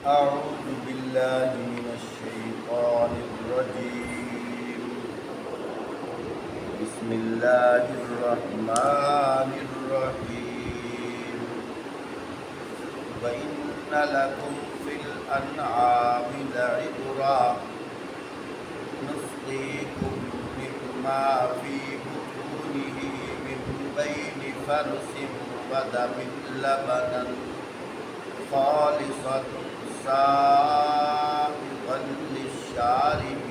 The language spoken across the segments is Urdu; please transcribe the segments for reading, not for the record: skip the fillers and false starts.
أعوذ بالله من الشيطان الرجيم. بسم الله الرحمن الرحيم. وإن لكم في الأنعام لعبرة نسقيكم مما في بطونه من بين فرث ودم لبنا خالصا سائغا للشاربین.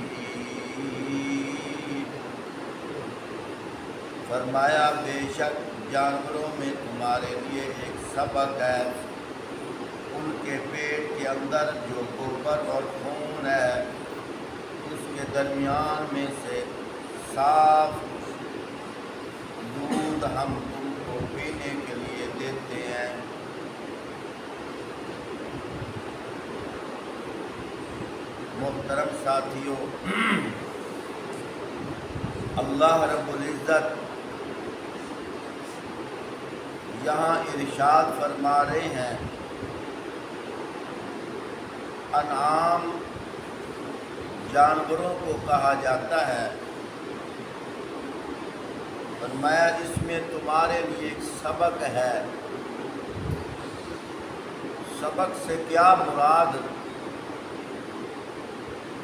فرمایا بے شک جانوروں میں تمہارے لیے ایک سبق ہے. ان کے پیٹ کے اندر جو گوبر اور خون ہے اس کے درمیان میں سے صاف دودھ ہم تم کو پینے کے لیے دیتے ہیں. محترم ساتھیوں، اللہ رب العزت یہاں ارشاد فرما رہے ہیں انعام جانوروں کو کہا جاتا ہے. فرمایا اس میں تمہارے لیے ایک سبق ہے. سبق سے کیا مراد؟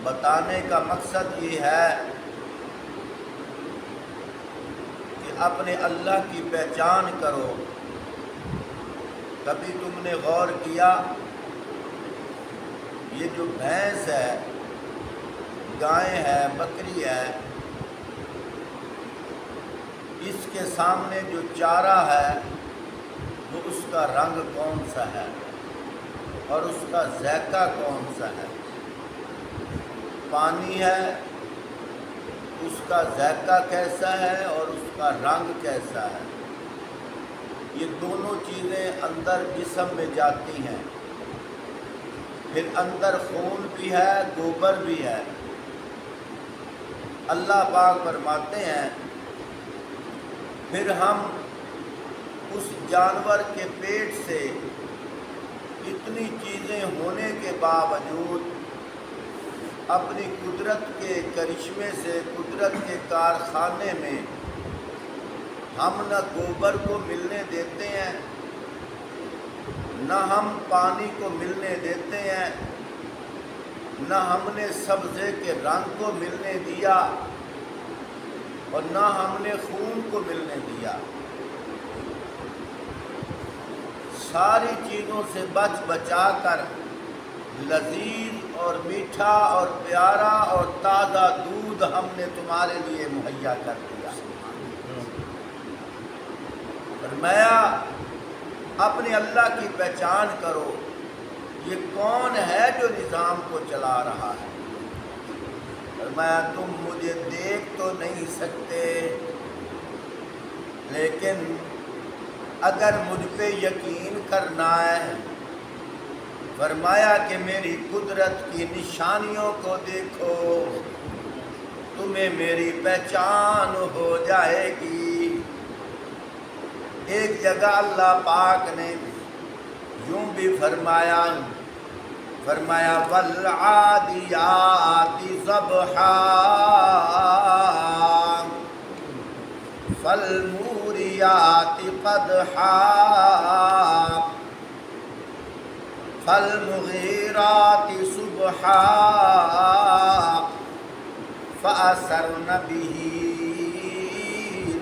بتانے کا مقصد یہ ہے کہ اپنے اللہ کی پہچان کرو. کبھی تم نے غور کیا یہ جو بھینس ہے، گائے ہے، بکری ہے، اس کے سامنے جو چارہ ہے وہ اس کا رنگ کون سا ہے اور اس کا ذائقہ کون سا ہے؟ پانی ہے، اس کا ذائقہ کیسا ہے اور اس کا رنگ کیسا ہے؟ یہ دونوں چیزیں اندر جسم میں جاتی ہیں. پھر اندر خون بھی ہے، گوبر بھی ہے. اللہ پاک فرماتے ہیں پھر ہم اس جانور کے پیٹ سے اتنی چیزیں ہونے کے باوجود اپنی قدرت کے کرشمے سے، قدرت کے کارخانے میں ہم نہ گوبر کو ملنے دیتے ہیں، نہ ہم پانی کو ملنے دیتے ہیں، نہ ہم نے سبزے کے رنگ کو ملنے دیا اور نہ ہم نے خون کو ملنے دیا. ساری چیزوں سے بچ بچا کر لذیذ اور میٹھا اور پیارا اور تازہ دودھ ہم نے تمہارے لیے مہیا کر دیا. فرمایا اپنے اللہ کی پہچان کرو. یہ کون ہے جو نظام کو چلا رہا ہے؟ فرمایا تم مجھے دیکھ تو نہیں سکتے، لیکن اگر مجھ پہ یقین کرنا ہے، فرمایا کہ میری قدرت کی نشانیوں کو دیکھو، تمہیں میری پہچان ہو جائے گی. ایک جگہ اللہ پاک نے یوں بھی فرمایا والعادیات ضبحا فالموریات قدحا فالمغیرات صبحا فأثرن به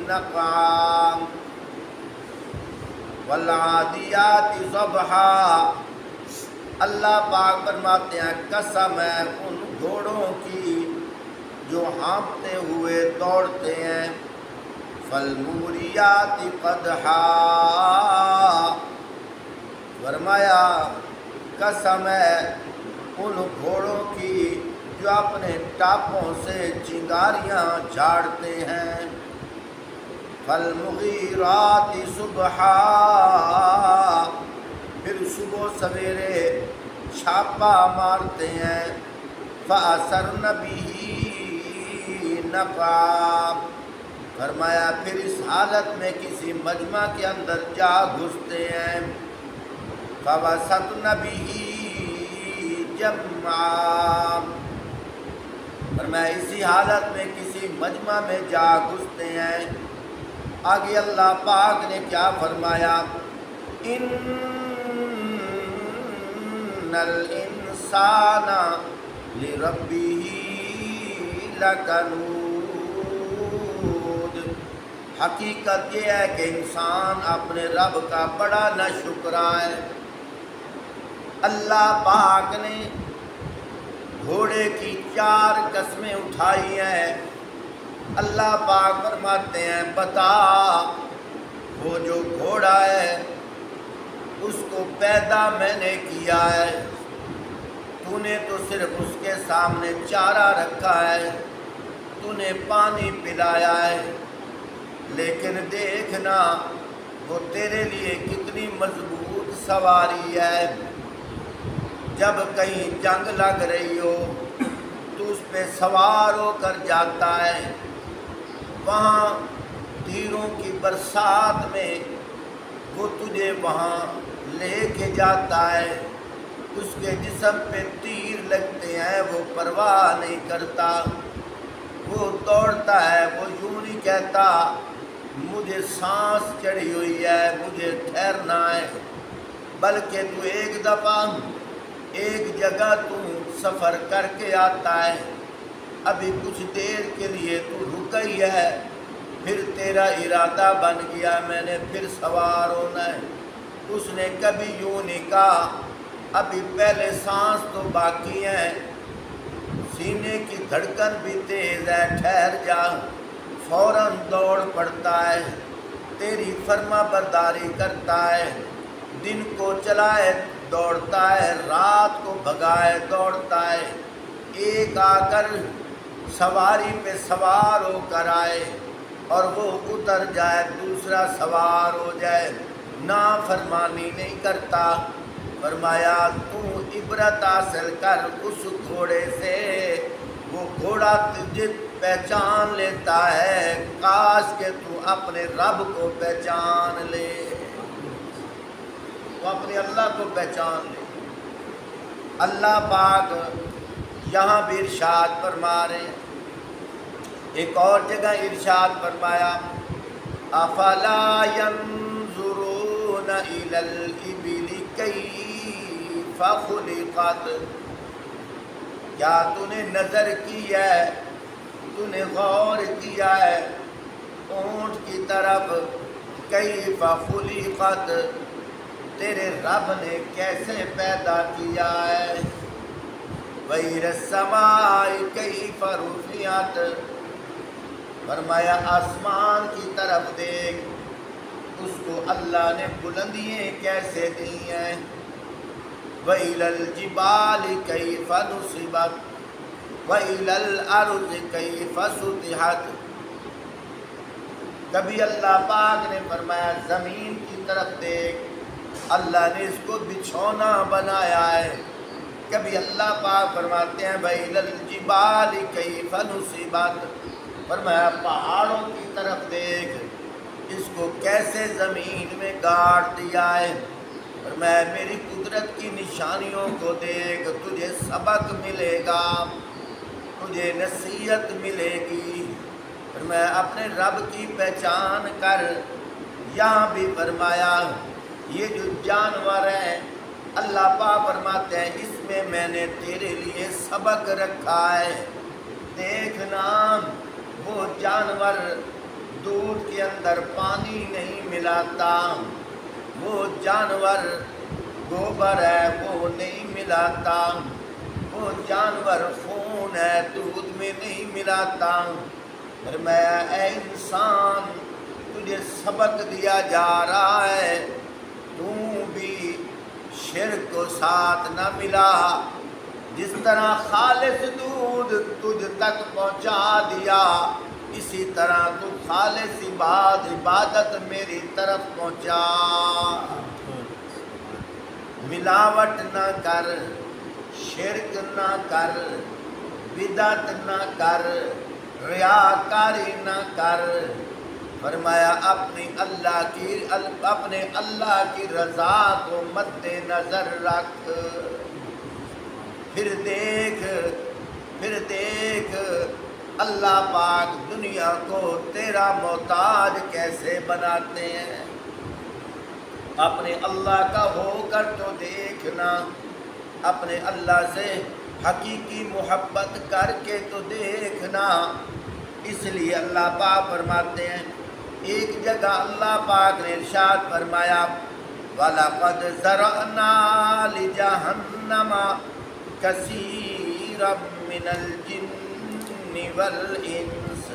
نقعا والعادیات ضبحا. اللہ پاک فرماتے ہیں قسم ہے ان گھوڑوں کی جو ہانپتے ہوئے دوڑتے ہیں. فالموریات قدحا، فرمایا قسم ہے ان گھوڑوں کی جو اپنے ٹاپوں سے چنگاریاں جھاڑتے ہیں. فالمغیرات صبحا، پھر صبح سویرے چھاپا مارتے ہیں. فأثرن به نقعا، فرمایا پھر اس حالت میں کسی مجمع کے اندر جا گھستے ہیں. فوسطن به جمعا، فرمایا اسی حالت میں کسی مجمع میں جا گھستے ہیں۔ آگے اللہ پاک نے کیا فرمایا؟ ان الانسان لربہ لکنود، حقیقت یہ ہے کہ انسان اپنے رب کا بڑا ناشکرا ہے۔ اللہ پاک نے گھوڑے کی 4 قسمیں اٹھائی ہیں۔ اللہ پاک فرماتے ہیں بتا وہ جو گھوڑا ہے اس کو پیدا میں نے کیا ہے، تو نے تو صرف اس کے سامنے چارہ رکھا ہے، تو نے پانی پلایا ہے، لیکن دیکھنا وہ تیرے لیے کتنی مضبوط سواری ہے۔ جب کہیں جنگ لگ رہی ہو تو اس پہ سوار ہو کر جاتا ہے، وہاں تیروں کی برسات میں وہ تجھے وہاں لے کے جاتا ہے، اس کے جسم پہ تیر لگتے ہیں وہ پرواہ نہیں کرتا، وہ دوڑتا ہے، وہ یوں نہیں کہتا مجھے سانس چڑھی ہوئی ہے مجھے ٹھہرنا ہے، بلکہ تو ایک دفعہ ایک جگہ تو سفر کر کے آتا ہے، ابھی کچھ دیر کے لیے تو رکا ہی ہے، پھر تیرا ارادہ بن گیا میں نے پھر سوار ہونا ہے۔ اس نے کبھی یوں نہیں کہا ابھی پہلے سانس تو باقی ہے، سینے کی دھڑکن بھی تیز ہے، ٹھہر جا، فوراً دوڑ پڑتا ہے، تیری فرما برداری کرتا ہے، دن کو چلائے دوڑتا ہے، رات کو بھگائے دوڑتا ہے، ایک آ کر سواری پہ سوار ہو کر آئے اور وہ اتر جائے دوسرا سوار ہو جائے، نافرمانی نہیں کرتا۔ فرمایا تو عبرت حاصل کر اس گھوڑے سے، وہ گھوڑا تجھے پہچان لیتا ہے، کاش کہ تو اپنے رب کو پہچان لے، تو اپنے اللہ کو پہچان لے۔ اللہ پاک یہاں بھی ارشاد فرما رہے ہیں، ایک اور جگہ ارشاد فرمایا افلا ينظرون الى الابل کیف خلقت، کیا تو نے نظر کی ہے، تو نے غور کیا ہے اونٹ کی طرف، کیف خلقت، تیرے رب نے کیسے پیدا کیا ہے، وَإِلَى السَّمَاءِ كَيْفَ رُفِعَتْ، فرمایا آسمان کی طرف دیکھ، اس کو اللہ نے بلندیاں کیسے دی ہیں، وَإِلَى الْجِبَالِ كَيْفَ نُصِبَتْ وَإِلَى الْأَرْضِ كَيْفَ سُطِحَتْ، کبھی اللہ پاک نے فرمایا زمین کی طرف دیکھ، اللہ نے اس کو بچھونا بنایا ہے، کبھی اللہ پاک فرماتے ہیں وَإِلَى الْجِبَالِ كَيْفَ نُصِبَتْ، فرمایا پہاڑوں کی طرف دیکھ، اس کو کیسے زمین میں گاڑ دیا ہے، فرمایا میری قدرت کی نشانیوں کو دیکھ، تجھے سبق ملے گا، تجھے نصیحت ملے گی، فرمایا اپنے رب کی پہچان کر۔ یہاں بھی فرمایا یہ جو جانور ہیں اللہ پاک فرماتے ہیں اس میں میں نے تیرے لیے سبق رکھا ہے، دیکھنا وہ جانور دودھ کے اندر پانی نہیں ملاتا، وہ جانور گوبر ہے وہ نہیں ملاتا، وہ جانور خون ہے دودھ میں نہیں ملاتا، فرمایا اے انسان تجھے سبق دیا جا رہا ہے، تو بھی شرک کو ساتھ نہ ملا، جس طرح خالص دودھ تجھ تک پہنچا دیا اسی طرح تو خالص عبادت میری طرف پہنچا، ملاوٹ نہ کر، شرک نہ کر، بدعت نہ کر، ریاکاری نہ کر، فرمایا اپنے اللہ کی رضا کو مد نظر رکھ۔ پھر دیکھ اللہ پاک دنیا کو تیرا محتاج کیسے بناتے ہیں۔ اپنے اللہ کا ہو کر تو دیکھنا، اپنے اللہ سے حقیقی محبت کر کے تو دیکھنا۔ اس لیے اللہ پاک فرماتے ہیں، ایک جگہ اللہ پاک نے ارشاد فرمایا وَلَقَدْ ذَرَأْنَا لِجَهَنَّمَ كَثِيرًا مِنَ الْجِنِّ وَالْإِنسِ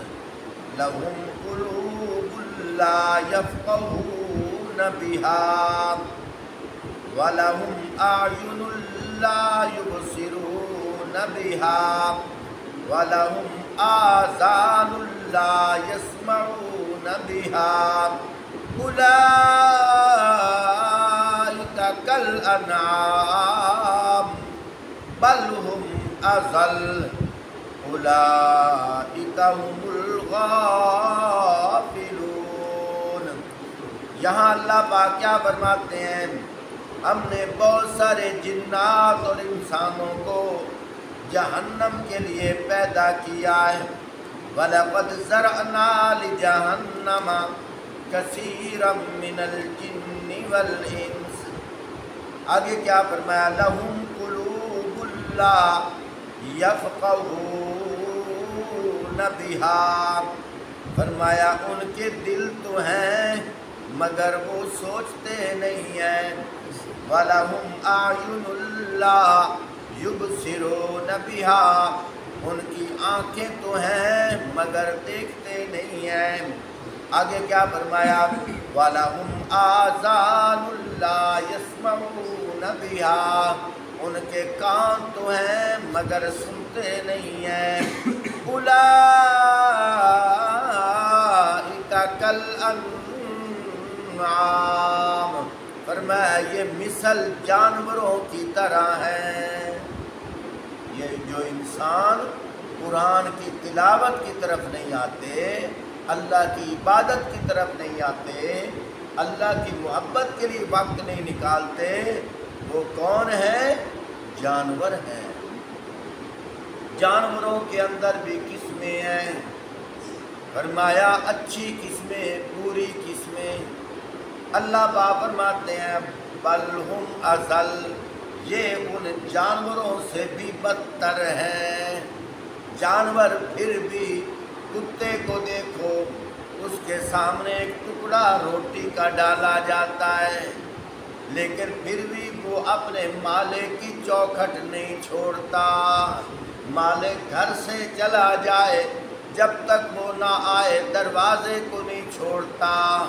لَهُمْ قُلُوبٌ لَا يَفْقَهُونَ بِهَا وَلَهُمْ أَعْيُنٌ لَا يُبْصِرُونَ بِهَا وَلَهُمْ آذَانٌ لَا يَسْمَعُونَ بِهَا أُولَئِكَ كَالْأَنْعَامِ بَلْ هُمْ أَضَلُّ أُولَئِكَ هُمُ الْغَافِلُونَ۔ یہاں اللہ پاک کیا فرماتے ہیں، ہم نے بہت سارے جنات اور انسانوں کو جہنم کے لیے پیدا کیا ہے۔ وَلَقَدْ ذَرَأْنَا لِجَهَنَّمَ كَثِيرًا مِنَ الْجِنِّ وَالْإِنسِ۔ آگے کیا فرمایا، لَهُمْ قُلُوبٌ لَا يَفْقَهُونَ بِهَا، فرمایا ان کے دل تو ہیں مگر وہ سوچتے نہیں ہیں۔ وَلَهُمْ أَعْيُنٌ لَا يُبْصِرُونَ بِهَا، ان کی آنکھیں تو ہیں مگر دیکھتے نہیں ہیں۔ آگے کیا فرمایا، وَلَهُمْ آذَانٌ لَا يَسْمَعُونَ بِهَا، ان کے کان تو ہیں مگر سنتے نہیں ہیں۔ أُولَئِكَ كَالْأَنْعَامِ، فرمایا یہ مثل جانوروں کی طرح ہیں۔ یہ جو انسان قرآن کی تلاوت کی طرف نہیں آتے، اللہ کی عبادت کی طرف نہیں آتے، اللہ کی محبت کے لیے وقت نہیں نکالتے، وہ کون ہے؟ جانور ہیں۔ جانوروں کے اندر بھی قسمیں ہیں، فرمایا اچھی قسمیں، بری قسمیں۔ اللہ پاک فرماتے ہیں بل ہم اضل، یہ ان جانوروں سے بھی بدتر ہیں۔ جانور پھر بھی، کتے کو دیکھو اس کے سامنے ایک ٹکڑا روٹی کا ڈالا جاتا ہے، لیکن پھر بھی وہ اپنے مالک کی چوکھٹ نہیں چھوڑتا۔ مالک گھر سے چلا جائے جب تک وہ نہ آئے دروازے کو نہیں چھوڑتا۔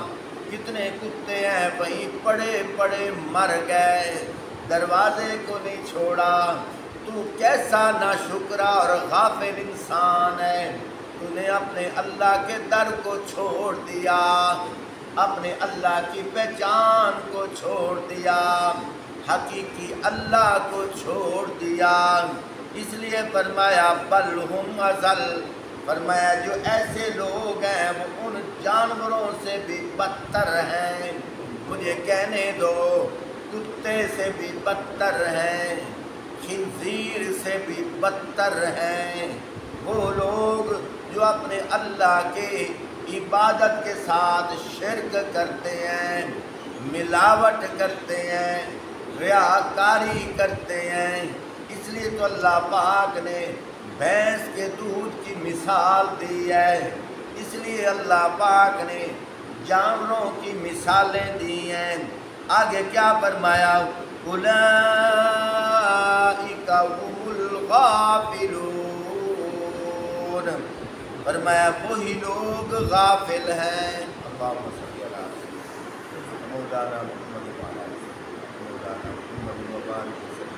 کتنے کتے ہیں وہیں پڑے پڑے مر گئے، دروازے کو نہیں چھوڑا۔ تو کیسا ناشکرا اور غافل انسان ہے، تو نے اپنے اللہ کے در کو چھوڑ دیا، اپنے اللہ کی پہچان کو چھوڑ دیا، حقیقی اللہ کو چھوڑ دیا۔ اس لیے فرمایا بل ہم اضل، فرمایا جو ایسے لوگ ہیں وہ ان جانوروں سے بھی بدتر ہیں۔ مجھے کہنے دو، کتے سے بھی بدتر ہیں، خنزیر سے بھی بدتر ہیں وہ لوگ جو اپنے اللہ کے عبادت کے ساتھ شرک کرتے ہیں، ملاوٹ کرتے ہیں، ریاکاری کرتے ہیں۔ اس لیے تو اللہ پاک نے بھینس کے دودھ کی مثال دی ہے، اس لیے اللہ پاک نے جانوروں کی مثالیں دی ہیں۔ آگے کیا فرمایا، اولئک هم الغافلون، فرمایا وہی لوگ غافل ہیں۔ اللہم صلی اللہ مولانا محمد وعلی مولانا محمد وبارک وسلم۔